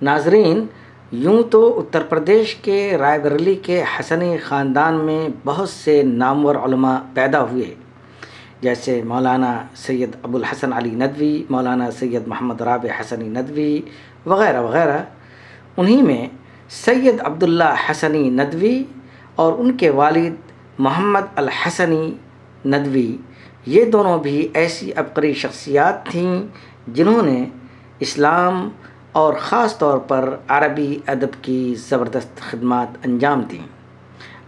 ناظرین، یوں تو اتر پردیش کے رائے بریلی کے حسنی خاندان میں بہت سے نامور علماء پیدا ہوئے، جیسے مولانا سید ابو الحسن علی ندوی، مولانا سید محمد رابع حسنی ندوی وغیرہ وغیرہ۔ انہی میں سید عبداللہ حسنی ندوی اور ان کے والد محمد الحسنی ندوی، یہ دونوں بھی ایسی عبقری شخصیات تھیں جنہوں نے اسلام اور خاص طور پر عربی ادب کی زبردست خدمات انجام دیں۔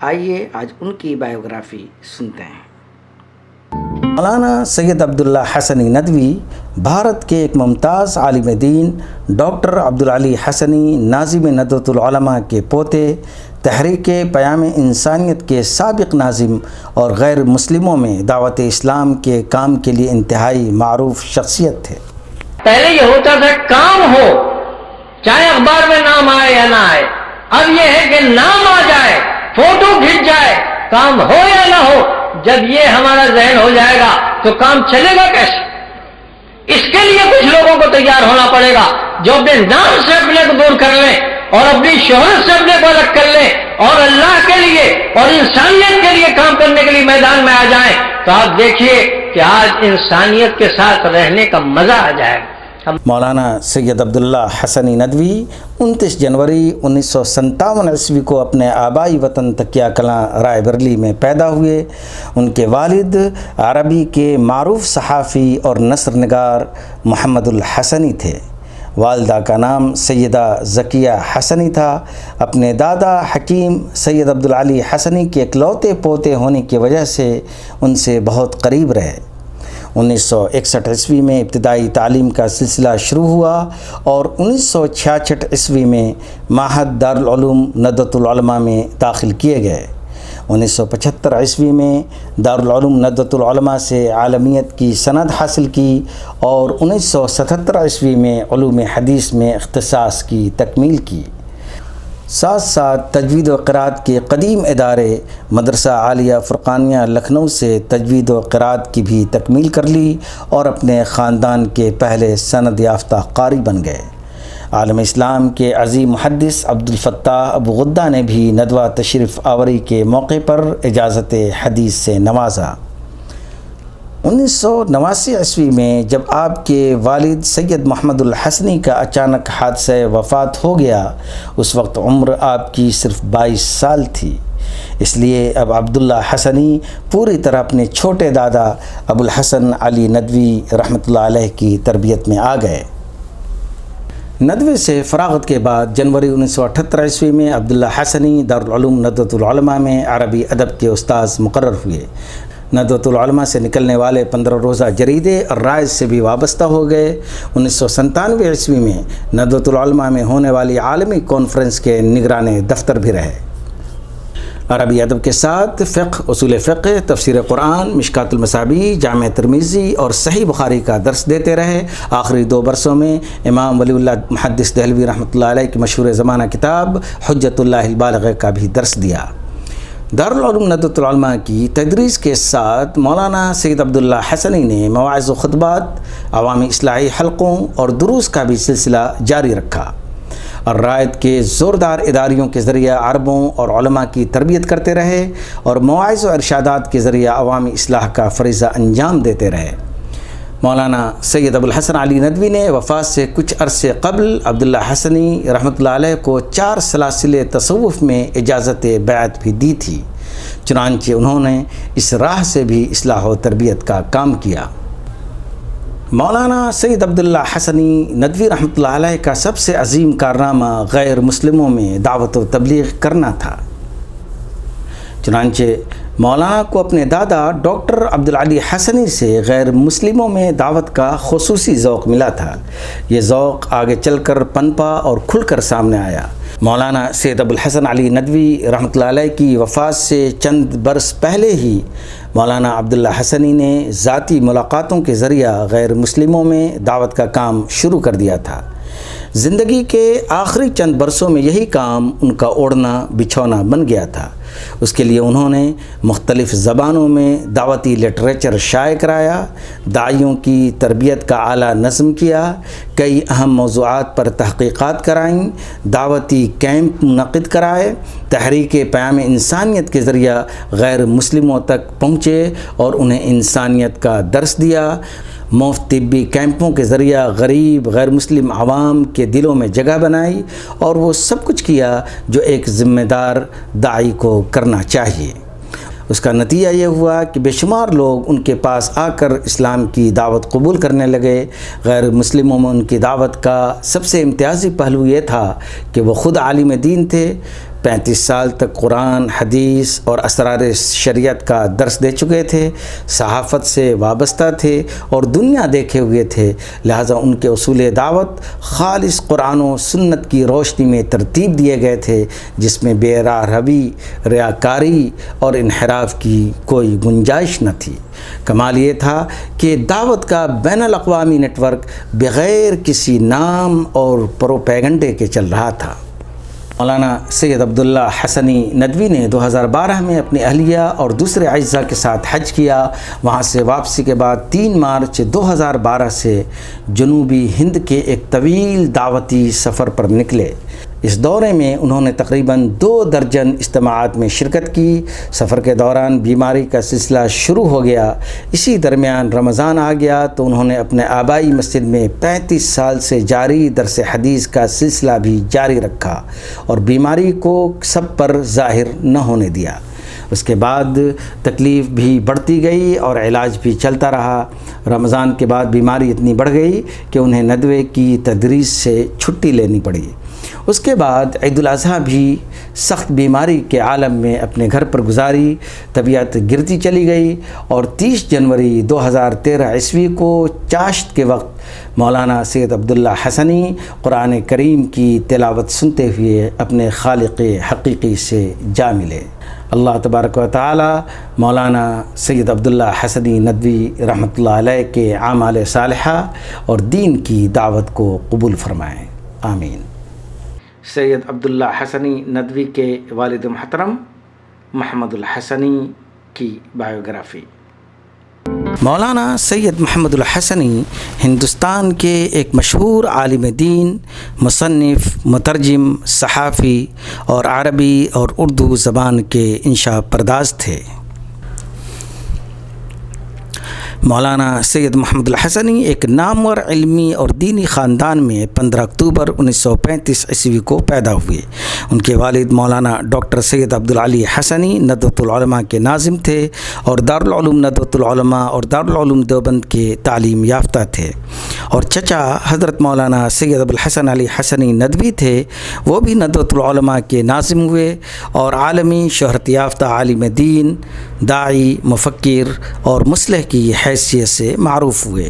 آئیے آج ان کی بائیوگرافی سنتے ہیں۔ مولانا سید عبداللہ حسنی ندوی بھارت کے ایک ممتاز عالم دین ڈاکٹر عبدالعلی حسنی ناظم ندوۃ العلماء کے پوتے، تحریک پیام انسانیت کے سابق ناظم اور غیر مسلموں میں دعوت اسلام کے کام کے لیے انتہائی معروف شخصیت تھے۔ پہلے یہ ہوتا تھا کام ہو چاہے اخبار میں نام آئے یا نہ آئے، اب یہ ہے کہ نام آ جائے، فوٹو کھنچ جائے، کام ہو یا نہ ہو۔ جب یہ ہمارا ذہن ہو جائے گا تو کام چلے گا کیسے؟ اس کے لیے کچھ لوگوں کو تیار ہونا پڑے گا جو اپنے نام سے اپنے کو دور کر لیں اور اپنی شہرت سے اپنے کو الگ کر لیں اور اللہ کے لیے اور انسانیت کے لیے کام کرنے کے لیے میدان میں آ جائیں، تو آپ دیکھیے کہ آج انسانیت کے ساتھ رہنے کا مزہ آ جائے گا۔ مولانا سید عبداللہ حسنی ندوی 29 جنوری 1957 عیسوی کو اپنے آبائی وطن تکیہ کلاں رائے بریلی میں پیدا ہوئے۔ ان کے والد عربی کے معروف صحافی اور نثر نگار محمد الحسنی تھے۔ والدہ کا نام سیدہ ذکیہ حسنی تھا۔ اپنے دادا حکیم سید عبدالعلی حسنی کے اکلوتے پوتے ہونے کی وجہ سے ان سے بہت قریب رہے۔ 1961 عیسوی میں ابتدائی تعلیم کا سلسلہ شروع ہوا اور 1966 عیسوی میں معہد دارالعلوم ندوۃ العلماء میں داخل کیے گئے۔ 1975 عیسوی میں دارالعلوم ندوۃ العلماء سے عالمیت کی سند حاصل کی اور 1977 عیسوی میں علوم حدیث میں اختصاص کی تکمیل کی۔ ساتھ ساتھ تجوید و قرات کے قدیم ادارے مدرسہ عالیہ فرقانیہ لکھنؤ سے تجوید و قرات کی بھی تکمیل کر لی اور اپنے خاندان کے پہلے سند یافتہ قاری بن گئے۔ عالم اسلام کے عظیم محدث عبدالفتاح ابو غدہ نے بھی ندوہ تشریف آوری کے موقع پر اجازت حدیث سے نوازا۔ 1989 عیسوی میں جب آپ کے والد سید محمد الحسنی کا اچانک حادثہ وفات ہو گیا، اس وقت عمر آپ کی صرف 22 سال تھی۔ اس لیے اب عبداللہ حسنی پوری طرح اپنے چھوٹے دادا ابو الحسن علی ندوی رحمۃ اللہ علیہ کی تربیت میں آ گئے۔ ندوے سے فراغت کے بعد جنوری 1978 عیسوی میں عبداللہ حسنی دارالعلوم ندوۃ العلماء میں عربی ادب کے استاذ مقرر ہوئے۔ ندوۃ العلماء سے نکلنے والے 15 روزہ جریدے الرائج سے بھی وابستہ ہو گئے۔ 1997 عیسوی میں ندوۃ العلماء میں ہونے والی عالمی کانفرنس کے نگران دفتر بھی رہے۔ عربی ادب کے ساتھ فقہ، اصول فقہ، تفسیر قرآن، مشکات المصابیح، جامع ترمذی اور صحیح بخاری کا درس دیتے رہے۔ آخری 2 برسوں میں امام ولی اللہ محدث دہلوی رحمۃ اللہ علیہ کی مشہور زمانہ کتاب حجت اللہ البالغہ کا بھی درس دیا۔ دارالعلوم ندوۃ العلماء کی تدریس کے ساتھ مولانا سید عبداللہ حسنی نے مواعظ و خطبات، عوامی اصلاحی حلقوں اور دروس کا بھی سلسلہ جاری رکھا۔ الرائد کے زوردار اداریوں کے ذریعہ عربوں اور علماء کی تربیت کرتے رہے اور مواعظ و ارشادات کے ذریعہ عوامی اصلاح کا فریضہ انجام دیتے رہے۔ مولانا سید ابو الحسن علی ندوی نے وفات سے کچھ عرصے قبل عبداللہ حسنی رحمۃ اللہ علیہ کو 4 سلاسل تصوف میں اجازت بیعت بھی دی تھی، چنانچہ انہوں نے اس راہ سے بھی اصلاح و تربیت کا کام کیا۔ مولانا سید عبداللہ حسنی ندوی رحمۃ اللہ علیہ کا سب سے عظیم کارنامہ غیر مسلموں میں دعوت و تبلیغ کرنا تھا۔ چنانچہ مولانا کو اپنے دادا ڈاکٹر عبدالعلی حسنی سے غیر مسلموں میں دعوت کا خصوصی ذوق ملا تھا۔ یہ ذوق آگے چل کر پنپا اور کھل کر سامنے آیا۔ مولانا سید ابو الحسن علی ندوی رحمۃ اللہ علیہ کی وفات سے چند برس پہلے ہی مولانا عبداللہ حسنی نے ذاتی ملاقاتوں کے ذریعہ غیر مسلموں میں دعوت کا کام شروع کر دیا تھا۔ زندگی کے آخری چند برسوں میں یہی کام ان کا اوڑھنا بچھونا بن گیا تھا۔ اس کے لیے انہوں نے مختلف زبانوں میں دعوتی لٹریچر شائع کرایا، داعیوں کی تربیت کا اعلیٰ نظم کیا، کئی اہم موضوعات پر تحقیقات کرائیں، دعوتی کیمپ منعقد کرائے، تحریک پیام انسانیت کے ذریعہ غیر مسلموں تک پہنچے اور انہیں انسانیت کا درس دیا، مفت طبی کیمپوں کے ذریعہ غریب غیر مسلم عوام کے دلوں میں جگہ بنائی، اور وہ سب کچھ کیا جو ایک ذمہ دار داعی کو کرنا چاہیے۔ اس کا نتیجہ یہ ہوا کہ بے شمار لوگ ان کے پاس آ کر اسلام کی دعوت قبول کرنے لگے۔ غیر مسلموں میں ان کی دعوت کا سب سے امتیازی پہلو یہ تھا کہ وہ خود عالم دین تھے، 35 سال تک قرآن، حدیث اور اسرار شریعت کا درس دے چکے تھے، صحافت سے وابستہ تھے اور دنیا دیکھے ہوئے تھے، لہٰذا ان کے اصول دعوت خالص قرآن و سنت کی روشنی میں ترتیب دیے گئے تھے، جس میں بے راہ روی، ریاکاری اور انحراف کی کوئی گنجائش نہ تھی۔ کمال یہ تھا کہ دعوت کا بین الاقوامی نیٹ ورک بغیر کسی نام اور پروپیگنڈے کے چل رہا تھا۔ مولانا سید عبداللہ حسنی ندوی نے 2012 میں اپنی اہلیہ اور دوسرے اعزاء کے ساتھ حج کیا۔ وہاں سے واپسی کے بعد 3 مارچ 2012 سے جنوبی ہند کے ایک طویل دعوتی سفر پر نکلے۔ اس دورے میں انہوں نے تقریباً 2 درجن اجتماعات میں شرکت کی۔ سفر کے دوران بیماری کا سلسلہ شروع ہو گیا۔ اسی درمیان رمضان آ گیا تو انہوں نے اپنے آبائی مسجد میں 35 سال سے جاری درس حدیث کا سلسلہ بھی جاری رکھا اور بیماری کو سب پر ظاہر نہ ہونے دیا۔ اس کے بعد تکلیف بھی بڑھتی گئی اور علاج بھی چلتا رہا۔ رمضان کے بعد بیماری اتنی بڑھ گئی کہ انہیں ندوے کی تدریس سے چھٹی لینی پڑی۔ اس کے بعد عید الاضحیٰ بھی سخت بیماری کے عالم میں اپنے گھر پر گزاری۔ طبیعت گرتی چلی گئی اور 30 جنوری 2013 عیسوی کو چاشت کے وقت مولانا سید عبداللہ حسنی قرآن کریم کی تلاوت سنتے ہوئے اپنے خالق حقیقی سے جا ملے۔ اللہ تبارک و تعالی مولانا سید عبداللہ حسنی ندوی رحمۃ اللہ علیہ کے اعمال صالحہ اور دین کی دعوت کو قبول فرمائیں، آمین۔ سید عبداللہ حسنی ندوی کے والد محترم محمد الحسنی کی بائیوگرافی۔ مولانا سید محمد الحسنی ہندوستان کے ایک مشہور عالم دین، مصنف، مترجم، صحافی اور عربی اور اردو زبان کے انشا پرداز تھے۔ مولانا سید محمد الحسنی ایک نامور علمی اور دینی خاندان میں 15 اکتوبر 1935 عیسوی کو پیدا ہوئے۔ ان کے والد مولانا ڈاکٹر سید عبدالعلی حسنی ندوۃ العلماء کے ناظم تھے اور دارالعلوم ندوۃ العلماء اور دارالعلوم دیوبند کے تعلیم یافتہ تھے، اور چچا حضرت مولانا سید ابوالحسن علی حسنی ندوی تھے، وہ بھی ندوۃ العلماء کے ناظم ہوئے اور عالمی شہرت یافتہ عالم دین، داعی، مفکر اور مصلح کی حیثیت سے معروف ہوئے۔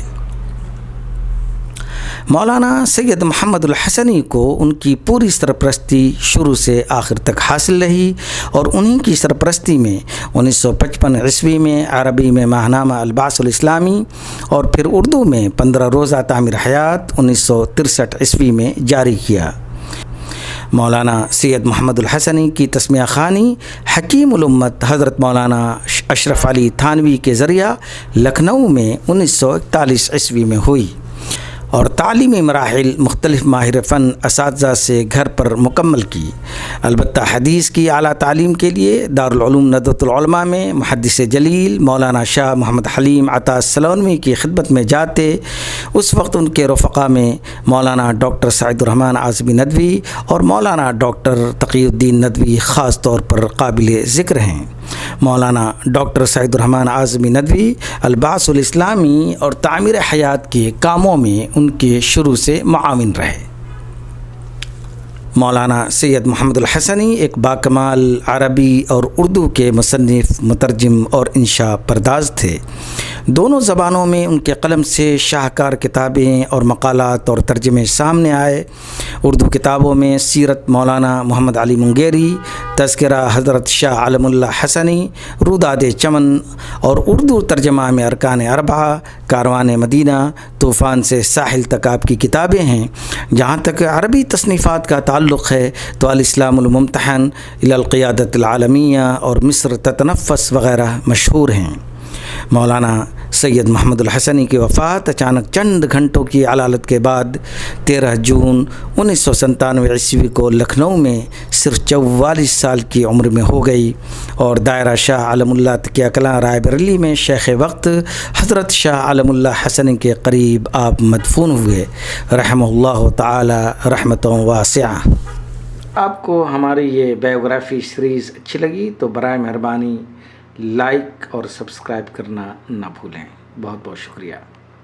مولانا سید محمد الحسنی کو ان کی پوری سرپرستی شروع سے آخر تک حاصل رہی، اور انہی کی سرپرستی میں 1955 عیسوی میں عربی میں ماہنامہ البعث الاسلامی اور پھر اردو میں 15 روزہ تعمیر حیات 1963 عیسوی میں جاری کیا۔ مولانا سید محمد الحسنی کی تسمیہ خوانی حکیم الامت حضرت مولانا اشرف علی تھانوی کے ذریعہ لکھنؤ میں 1941 عیسوی میں ہوئی، اور تعلیمی مراحل مختلف ماہر فن اساتذہ سے گھر پر مکمل کی۔ البتہ حدیث کی اعلیٰ تعلیم کے لیے دارالعلوم ندوۃ العلماء میں محدث جلیل مولانا شاہ محمد حلیم عطا السلونوی کی خدمت میں جاتے۔ اس وقت ان کے رفقا میں مولانا ڈاکٹر سعید الرحمن اعظمی ندوی اور مولانا ڈاکٹر تقی الدین ندوی خاص طور پر قابل ذکر ہیں۔ مولانا ڈاکٹر سعید الرحمن اعظمی ندوی البعث الاسلامی اور تعمیر حیات کے کاموں میں ان کے شروع سے معاون رہے۔ مولانا سید محمد الحسنی ایک باکمال عربی اور اردو کے مصنف، مترجم اور انشا پرداز تھے۔ دونوں زبانوں میں ان کے قلم سے شاہکار کتابیں اور مقالات اور ترجمے سامنے آئے۔ اردو کتابوں میں سیرت مولانا محمد علی منگیری، تذکرہ حضرت شاہ عالم اللہ حسنی، روداد چمن اور اردو ترجمہ میں ارکان اربعہ، کاروان مدینہ، طوفان سے ساحل تک آپ کی کتابیں ہیں۔ جہاں تک عربی تصنیفات کا تعلق ہے تو الاسلام الممتحن الی القیادۃ العالمیہ اور مصر تتنفس وغیرہ مشہور ہیں۔ مولانا سید محمد الحسنی کی وفات اچانک چند گھنٹوں کی علالت کے بعد 13 جون 1997 عیسوی کو لکھنؤ میں صرف 44 سال کی عمر میں ہو گئی، اور دائرہ شاہ عالم اللہ تکیہ کلاں رائے بریلی میں شیخ وقت حضرت شاہ عالم اللہ حسنی کے قریب آپ مدفون ہوئے، رحمہ اللہ تعالی رحمتوں واسعہ۔ آپ کو ہماری یہ بایوگرافی سیریز اچھی لگی تو برائے مہربانی لائک اور سبسکرائب کرنا نہ بھولیں۔ بہت بہت شکریہ۔